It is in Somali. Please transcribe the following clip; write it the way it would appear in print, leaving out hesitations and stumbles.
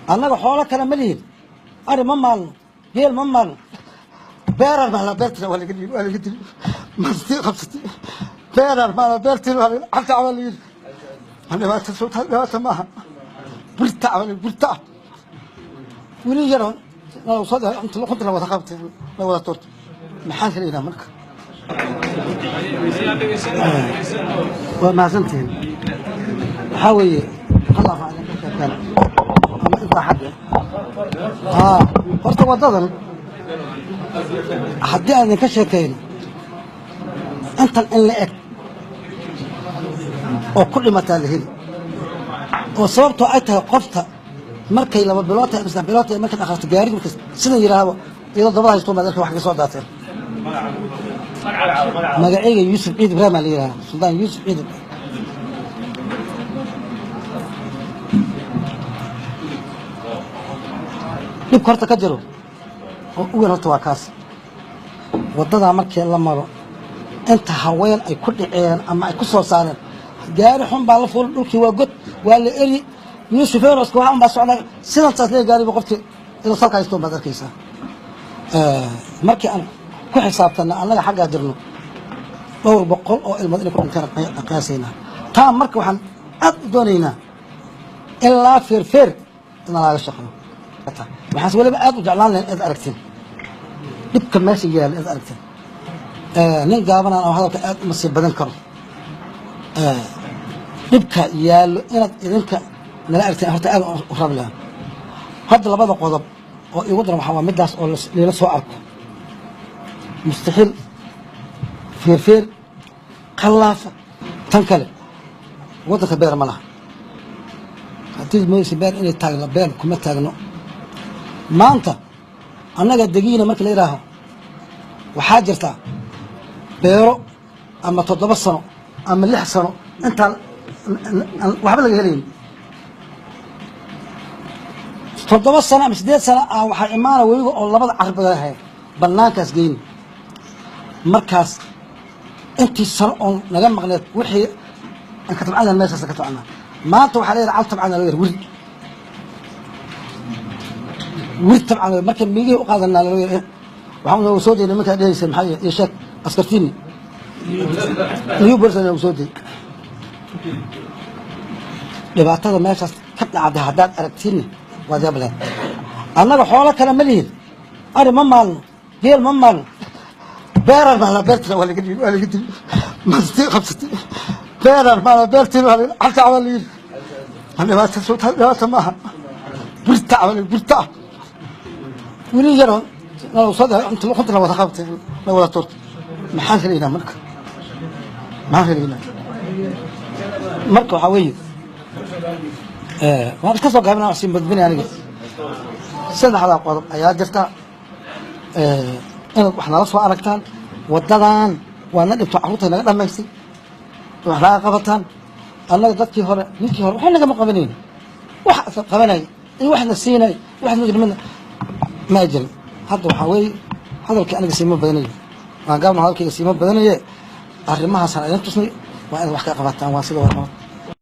annaga xoolo kale ma lihin ari ma maalno geel ma maalno beerar baa la beertira waa laga dili mastii qabsatay beerar baa la beertira waa laga xabta waa laga ana waa tasoo taas maaha burta wili yaran loo soo inta la qodla wada qabtay la wada torto maxaa kaleena marka waa maasantiin waxaa weeye الله فعلا كان انت حد horta wadadan haddii aan ka sheekayn intan in la eg oo ku dhimataa la heli oo sababtoo ay tahay qofta markay laba bilood ama saddex bilood markay akhristo gaariga markay sida yiraahdo iyadoo dabada haysto maadalka wax ka soo daateen magacayga Yuusuf Ciid Ibrahim la yiraahdo Suldaan Yuusuf Ciid dib korta ka jiro oo ugu horta waa kaas wadada markii la maro inta haween ay ku dhiceen ama ay ku soo saareen gaari xun baa la fuul dhulkii waa god waa la eri Yuusuf Eros ko waxaan baa socday sidan taas leeyahay gaari qofkii inuu salka haysto baad arkaysaa markii aan ku xisaabtana annaga xagga jirno dhowr boqol oo ilmo inay ku dhintaan qiyaasayna taa marka waxaan aad u doonaynaa ilaa feer in laga shaqeeyo waxaas waliba aad u jeclaan lahayn aad aragteen dhibka meesha yaal aad aragteen nin gaaban aan hadalka aad u masiib badan karo dhibka yaal inaad idinka nala aragteen horta aad u rabi lahaa hadda labada qodob oo igu daran waxaa waa midaas oo la soo arko mustaxiil feer khallaafa tan kale waddanka beer ma laha haddii maysi beer inay taagno beer kuma taagno maanta annaga degiina markii la yiraaho waxaa jirta beero ama 7 sano ama 6 sano intaan waxba laga helayn 7 sano ama 8 sano waxaa imaana weliba oo labada carabada ahay banaankaas geyn markaas intii sano oo naga maqneed wixii aan ka tabcana meeshaas ka tabcana maanta waxaa leeyahay cad tabcana la yiri ورد طبعا مركب ميجي وقاعدنا وحنا وسودي لما كان ليس محي يشك اسكرتيني نيو برسن وسودي لبعتها ما شاف كتنا عبد هداد اركتيني وجابله انا خوله كلام مليين انا ما مال ديال ما مال بيرر ما بيرتنا ولا قد مستي خبستي بيرر ما بيرتنا حتى عملي انا ما تسوت هذا ما برتا wili yaran loo soo inta la qodla wada qabtay la wada torto maxaa kaleena marka waxa weeye waan ka soo gaabnaa si badbina aniga saddexda qodob ayaa jirta inaad wax nala soo aragtaan wadadan waana dhibto carruurta naga dhamaystay wax laga qabataan annaga dadkii hore ninkii hore waxa naga qabaneen wax qabanay in wax na siinay wax nujrimna ما أجل هذا وحوي هذا الكائن قسيمة بدنية ما قام هذا الكائن قسيمة بدنية أرمها سنة تصني وأنا وحكي قبضتها واصلة